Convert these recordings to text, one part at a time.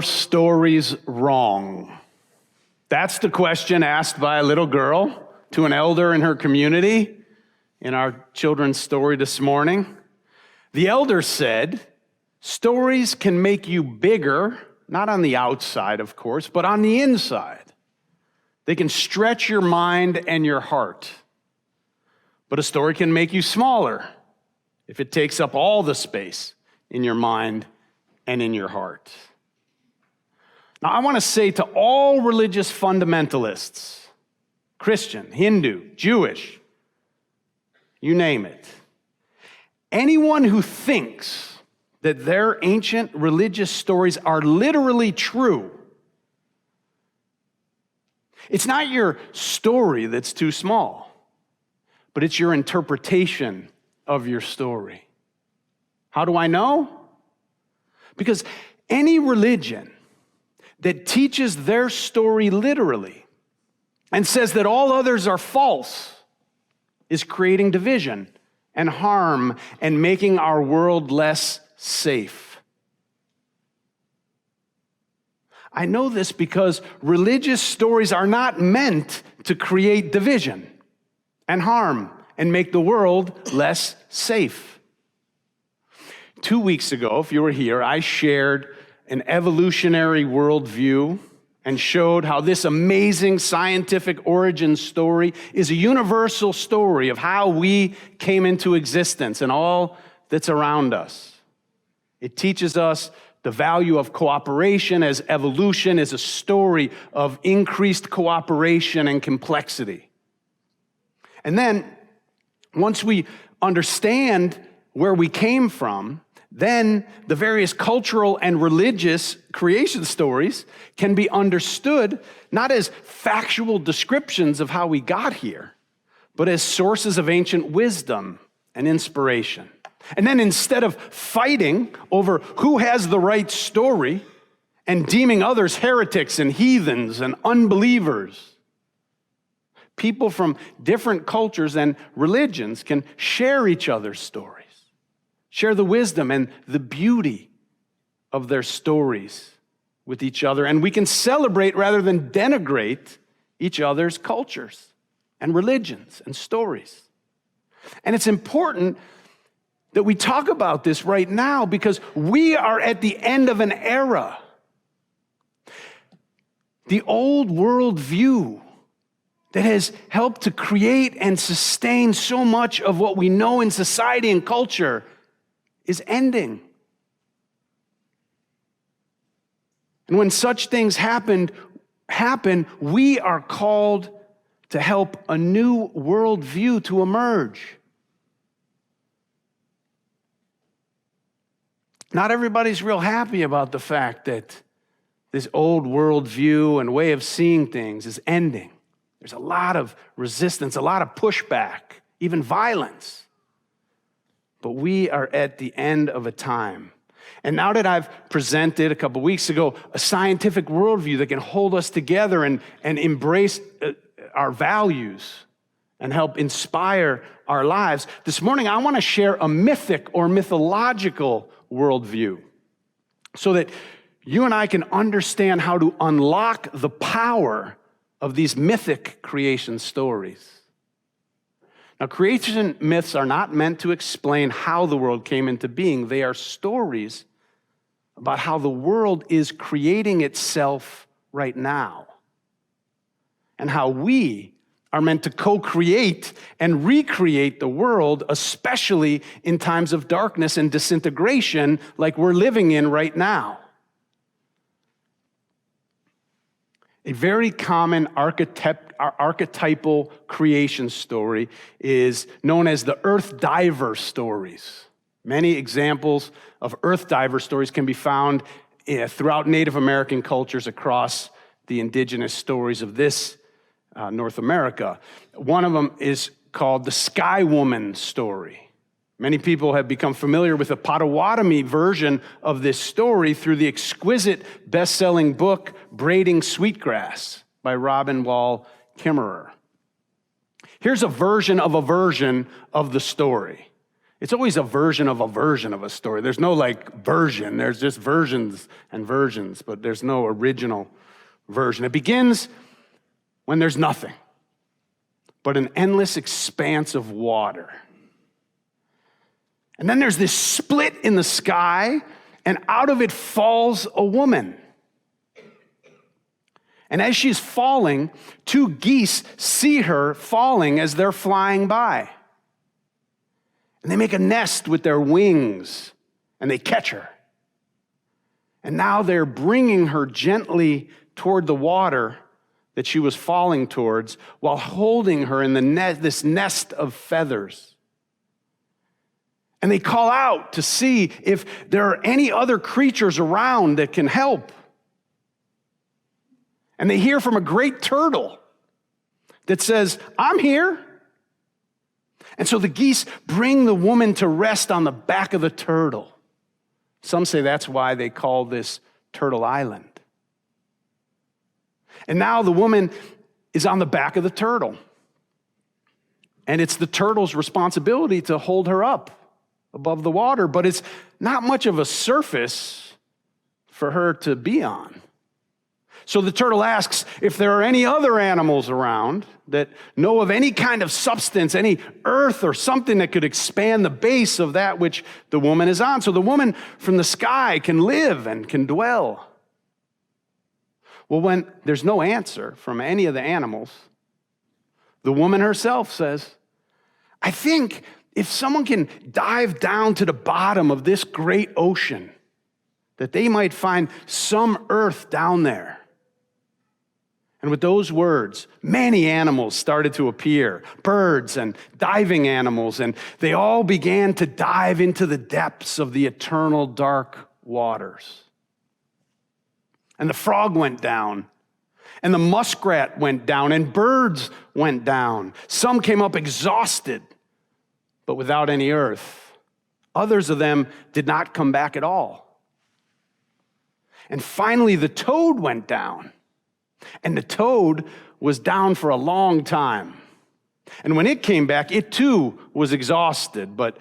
stories wrong? That's the question asked by a little girl to an elder in her community in our children's story this morning. The elder said, stories can make you bigger, not on the outside, of course, but on the inside. They can stretch your mind and your heart. But a story can make you smaller if it takes up all the space in your mind and in your heart. Now, I want to say to all religious fundamentalists, Christian, Hindu, Jewish, you name it, anyone who thinks that their ancient religious stories are literally true, it's not your story that's too small, but it's your interpretation of your story. How do I know? Because any religion that teaches their story literally and says that all others are false is creating division and harm and making our world less safe. I know this because religious stories are not meant to create division and harm and make the world less safe. 2 weeks ago, if you were here, I shared an evolutionary worldview and showed how this amazing scientific origin story is a universal story of how we came into existence and all that's around us. It teaches us the value of cooperation, as evolution is a story of increased cooperation and complexity. And then, once we understand where we came from, then the various cultural and religious creation stories can be understood not as factual descriptions of how we got here, but as sources of ancient wisdom and inspiration. And then instead of fighting over who has the right story and deeming others heretics and heathens and unbelievers, people from different cultures and religions can share each other's stories. Share the wisdom and the beauty of their stories with each other. And we can celebrate rather than denigrate each other's cultures and religions and stories. And it's important that we talk about this right now because we are at the end of an era. The old worldview that has helped to create and sustain so much of what we know in society and culture is ending. And when such things happen, we are called to help a new worldview to emerge. Not everybody's real happy about the fact that this old worldview and way of seeing things is ending. There's a lot of resistance, a lot of pushback, even violence. But we are at the end of a time. And now that I've presented a couple weeks ago a scientific worldview that can hold us together and embrace our values and help inspire our lives, this morning I want to share a mythic or mythological worldview so that you and I can understand how to unlock the power of these mythic creation stories. Now, creation myths are not meant to explain how the world came into being. They are stories about how the world is creating itself right now and how we are meant to co-create and recreate the world, especially in times of darkness and disintegration like we're living in right now. A very common archetypal creation story is known as the earth diver stories. Many examples of earth diver stories can be found throughout Native American cultures across the indigenous stories of this North America. One of them is called the Sky Woman story. Many people have become familiar with the Potawatomi version of this story through the exquisite best-selling book, Braiding Sweetgrass by Robin Wall Kimmerer. Here's a version of the story. It's always a version of a story. There's no like version. There's just versions and versions, but there's no original version. It begins when there's nothing but an endless expanse of water. And then there's this split in the sky, and out of it falls a woman. And as she's falling, two geese see her falling as they're flying by. And they make a nest with their wings, and they catch her. And now they're bringing her gently toward the water that she was falling towards while holding her in this nest of feathers. And they call out to see if there are any other creatures around that can help. And they hear from a great turtle that says, "I'm here." And so the geese bring the woman to rest on the back of the turtle. Some say that's why they call this Turtle Island. And now the woman is on the back of the turtle. And it's the turtle's responsibility to hold her up above the water, but it's not much of a surface for her to be on. So the turtle asks if there are any other animals around that know of any kind of substance, any earth or something that could expand the base of that which the woman is on, so the woman from the sky can live and can dwell. Well, when there's no answer from any of the animals, the woman herself says, "I think if someone can dive down to the bottom of this great ocean, that they might find some earth down there." And with those words, many animals started to appear, birds and diving animals, and they all began to dive into the depths of the eternal dark waters. And the frog went down, and the muskrat went down, and birds went down. Some came up exhausted, but without any earth. Others of them did not come back at all. And finally, the toad went down. And the toad was down for a long time. And when it came back, it too was exhausted. But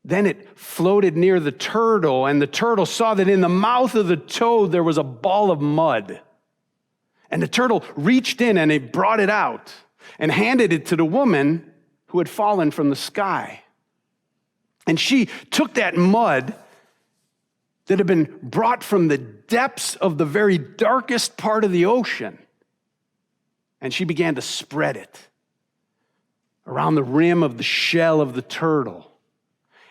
then it floated near the turtle, and the turtle saw that in the mouth of the toad there was a ball of mud. And the turtle reached in and it brought it out and handed it to the woman who had fallen from the sky. And she took that mud that had been brought from the depths of the very darkest part of the ocean, and she began to spread it around the rim of the shell of the turtle.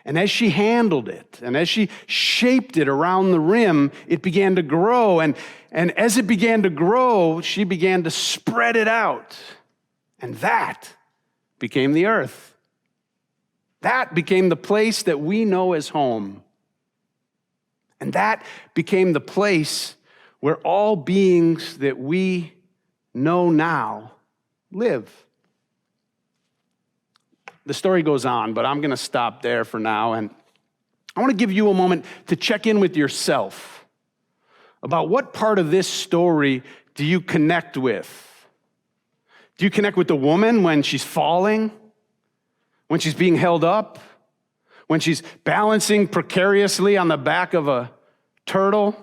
And as she handled it, and as she shaped it around the rim, it began to grow. And as it began to grow, she began to spread it out. And that became the earth. That became the place that we know as home. And that became the place where all beings that we know now live. The story goes on, but I'm going to stop there for now. And I want to give you a moment to check in with yourself about what part of this story do you connect with? Do you connect with the woman when she's falling? When she's being held up? When she's balancing precariously on the back of a turtle?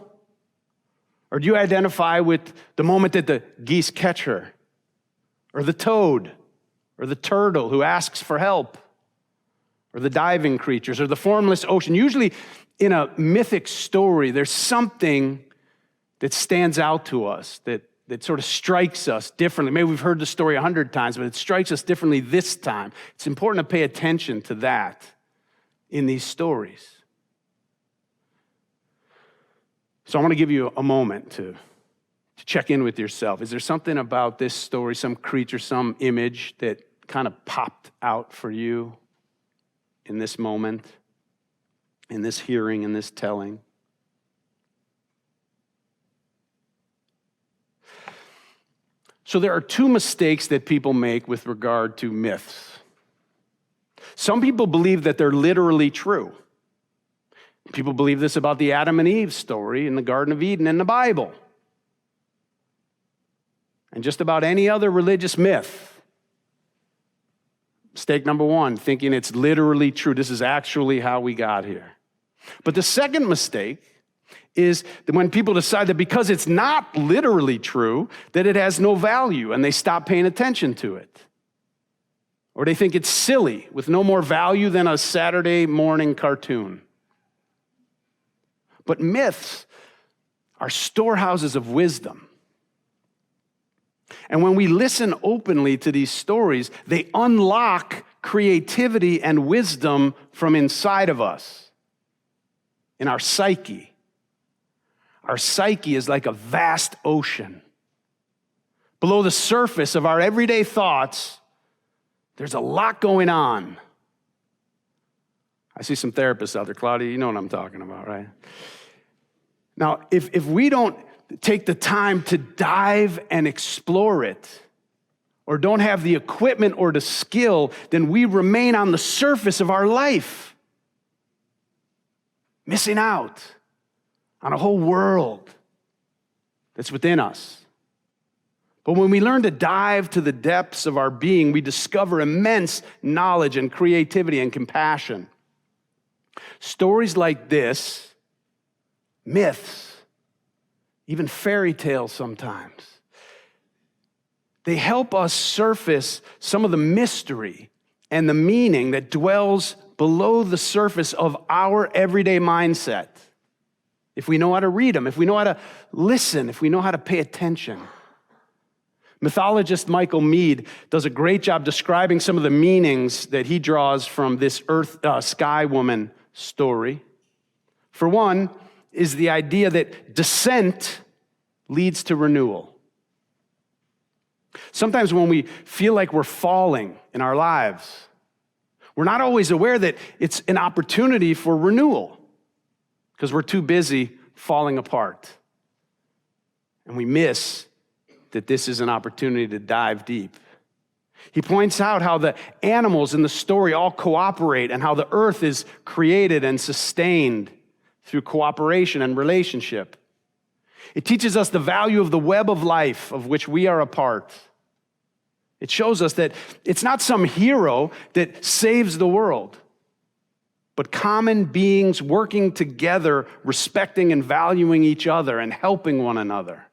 Or do you identify with the moment that the geese catch her? Or the toad? Or the turtle who asks for help? Or the diving creatures? Or the formless ocean? Usually in a mythic story, there's something that stands out to us, that sort of strikes us differently. Maybe we've heard the story 100 times, but it strikes us differently this time. It's important to pay attention to that in these stories. So I want to give you a moment to check in with yourself. Is there something about this story, some creature, some image that kind of popped out for you in this moment, in this hearing, in this telling? So there are two mistakes that people make with regard to myths. Some people believe that they're literally true. People believe this about the Adam and Eve story in the Garden of Eden in the Bible. And just about any other religious myth. Mistake number one, thinking it's literally true. This is actually how we got here. But the second mistake is that when people decide that because it's not literally true, that it has no value, and they stop paying attention to it. Or they think it's silly, with no more value than a Saturday morning cartoon. But myths are storehouses of wisdom. And when we listen openly to these stories, they unlock creativity and wisdom from inside of us, in our psyche. Our psyche is like a vast ocean. Below the surface of our everyday thoughts, there's a lot going on. I see some therapists out there. Claudia, you know what I'm talking about, right? Now, if we don't take the time to dive and explore it, or don't have the equipment or the skill, then we remain on the surface of our life, missing out on a whole world that's within us. But when we learn to dive to the depths of our being, we discover immense knowledge and creativity and compassion. Stories like this, myths, even fairy tales sometimes, they help us surface some of the mystery and the meaning that dwells below the surface of our everyday mindset. If we know how to read them, if we know how to listen, if we know how to pay attention. Mythologist Michael Meade does a great job describing some of the meanings that he draws from this sky woman story. For one, is the idea that descent leads to renewal. Sometimes when we feel like we're falling in our lives, we're not always aware that it's an opportunity for renewal because we're too busy falling apart. And we miss that this is an opportunity to dive deep. He points out how the animals in the story all cooperate and how the earth is created and sustained through cooperation and relationship. It teaches us the value of the web of life of which we are a part. It shows us that it's not some hero that saves the world, but common beings working together, respecting and valuing each other and helping one another.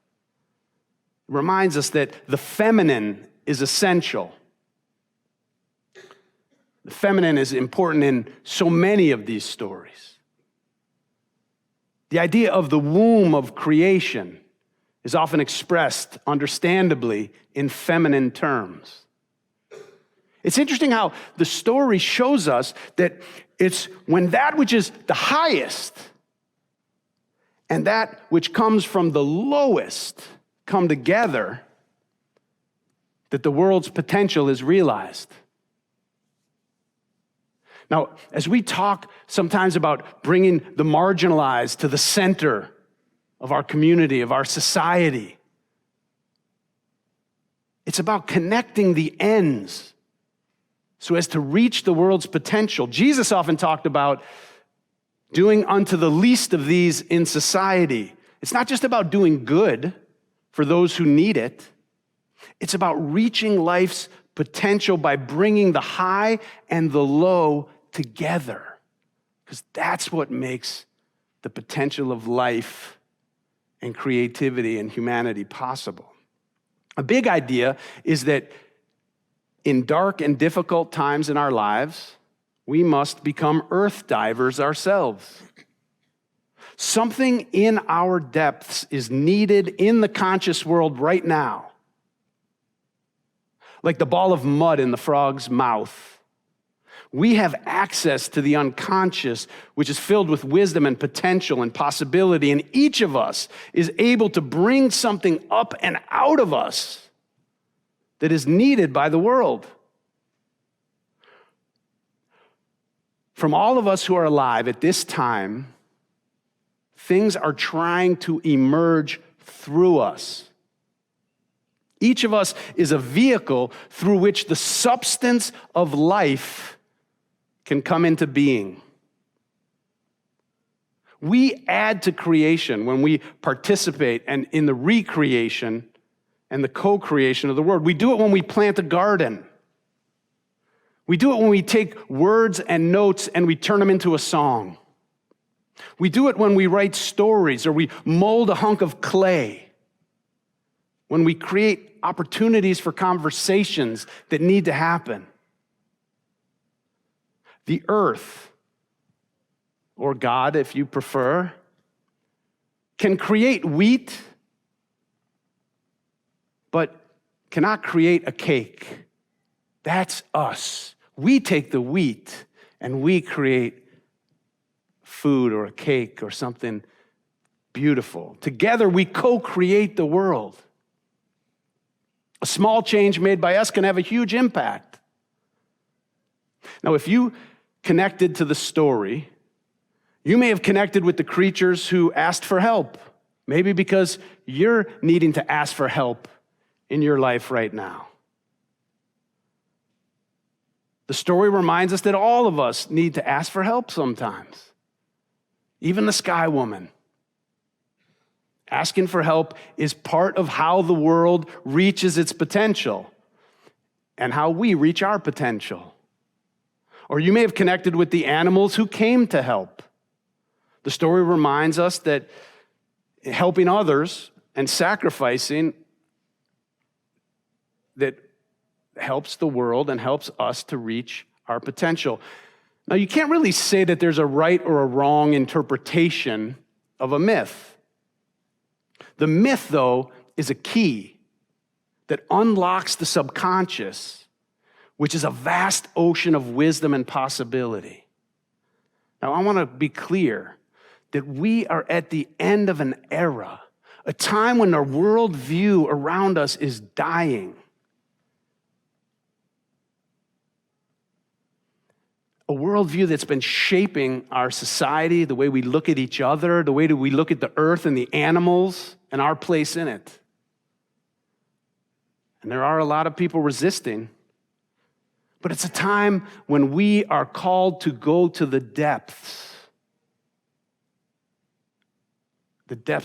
It reminds us that the feminine is essential. The feminine is important in so many of these stories. The idea of the womb of creation is often expressed, understandably, in feminine terms. It's interesting how the story shows us that it's when that which is the highest and that which comes from the lowest come together that the world's potential is realized. Now, as we talk sometimes about bringing the marginalized to the center of our community, of our society, it's about connecting the ends so as to reach the world's potential. Jesus often talked about doing unto the least of these in society. It's not just about doing good for those who need it. It's about reaching life's potential by bringing the high and the low together, because that's what makes the potential of life and creativity and humanity possible. A big idea is that in dark and difficult times in our lives, we must become earth divers ourselves. Something in our depths is needed in the conscious world right now. Like the ball of mud in the frog's mouth. We have access to the unconscious, which is filled with wisdom and potential and possibility, and each of us is able to bring something up and out of us that is needed by the world. From all of us who are alive at this time, things are trying to emerge through us. Each of us is a vehicle through which the substance of life can come into being. We add to creation when we participate and in the recreation and the co-creation of the world. We do it when we plant a garden, We do it when we take words and notes and we turn them into a song. We do it when we write stories or we mold a hunk of clay. When we create opportunities for conversations that need to happen. The earth, or God if you prefer, can create wheat, but cannot create a cake. That's us. We take the wheat and we create food or a cake or something beautiful. Together we co-create the world. A small change made by us can have a huge impact. Now, if you connected to the story, you may have connected with the creatures who asked for help, maybe because you're needing to ask for help in your life right now. The story reminds us that all of us need to ask for help sometimes. Even the sky woman. Asking for help is part of how the world reaches its potential and how we reach our potential. Or you may have connected with the animals who came to help. The story reminds us that helping others and sacrificing that helps the world and helps us to reach our potential. Now, you can't really say that there's a right or a wrong interpretation of a myth. The myth, though, is a key that unlocks the subconscious, which is a vast ocean of wisdom and possibility. Now, I want to be clear that we are at the end of an era, a time when our worldview around us is dying. A worldview that's been shaping our society, the way we look at each other, the way that we look at the earth and the animals and our place in it. And there are a lot of people resisting, but it's a time when we are called to go to the depths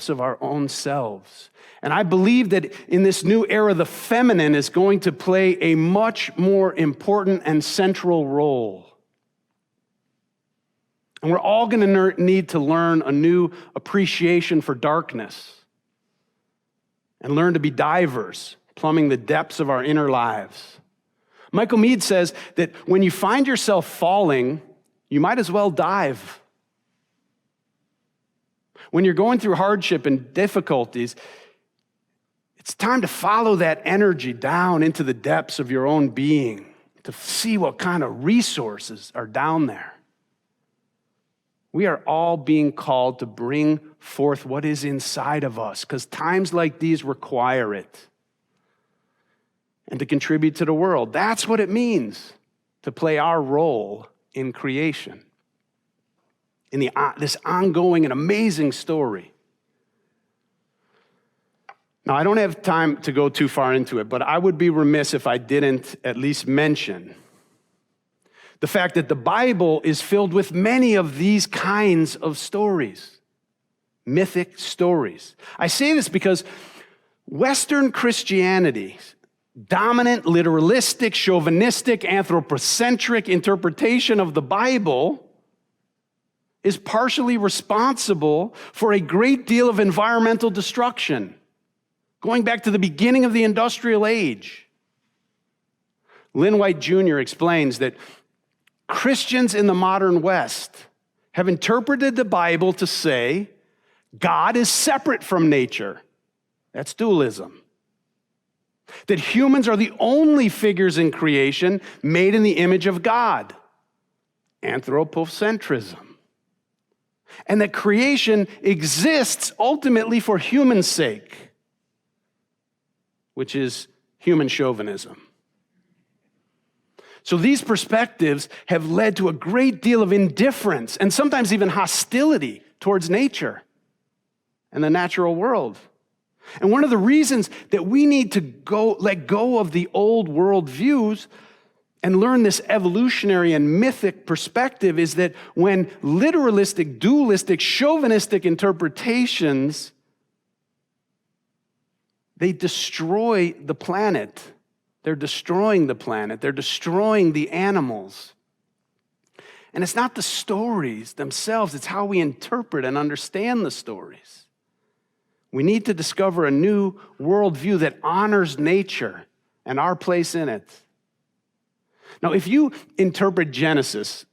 of our own selves. And I believe that in this new era, the feminine is going to play a much more important and central role. And we're all going to need to learn a new appreciation for darkness and learn to be divers, plumbing the depths of our inner lives. Michael Meade says that when you find yourself falling, you might as well dive. When you're going through hardship and difficulties, it's time to follow that energy down into the depths of your own being to see what kind of resources are down there. We are all being called to bring forth what is inside of us because times like these require it. And to contribute to the world. That's what it means to play our role in creation. In this ongoing and amazing story. Now, I don't have time to go too far into it, but I would be remiss if I didn't at least mention the fact that the Bible is filled with many of these kinds of stories, mythic stories. I say this because Western Christianity, dominant, literalistic, chauvinistic, anthropocentric interpretation of the Bible is partially responsible for a great deal of environmental destruction, going back to the beginning of the industrial age. Lynn White Jr. explains that Christians in the modern West have interpreted the Bible to say God is separate from nature. That's dualism. That humans are the only figures in creation made in the image of God. Anthropocentrism. And that creation exists ultimately for human sake, which is human chauvinism. So these perspectives have led to a great deal of indifference and sometimes even hostility towards nature and the natural world. And one of the reasons that we need to let go of the old world views and learn this evolutionary and mythic perspective is that when literalistic, dualistic, chauvinistic interpretations, they destroy the planet They're destroying the planet. They're destroying the animals. And it's not the stories themselves, it's how we interpret and understand the stories. We need to discover a new worldview that honors nature and our place in it. Now, if you interpret Genesis,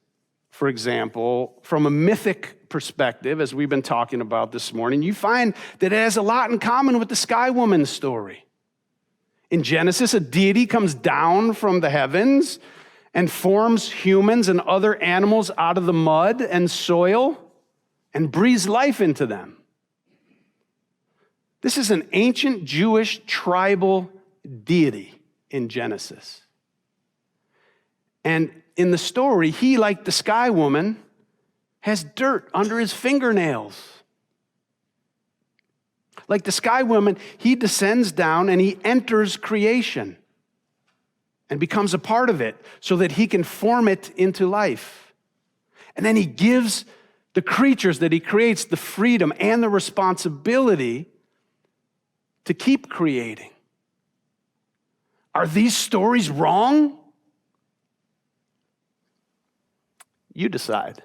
for example, from a mythic perspective, as we've been talking about this morning, you find that it has a lot in common with the Sky Woman story. In Genesis, a deity comes down from the heavens and forms humans and other animals out of the mud and soil and breathes life into them. This is an ancient Jewish tribal deity in Genesis. And in the story, he, like the Sky Woman, has dirt under his fingernails. Like the Sky Woman, he descends down and he enters creation and becomes a part of it so that he can form it into life. And then he gives the creatures that he creates the freedom and the responsibility to keep creating. Are these stories wrong? You decide.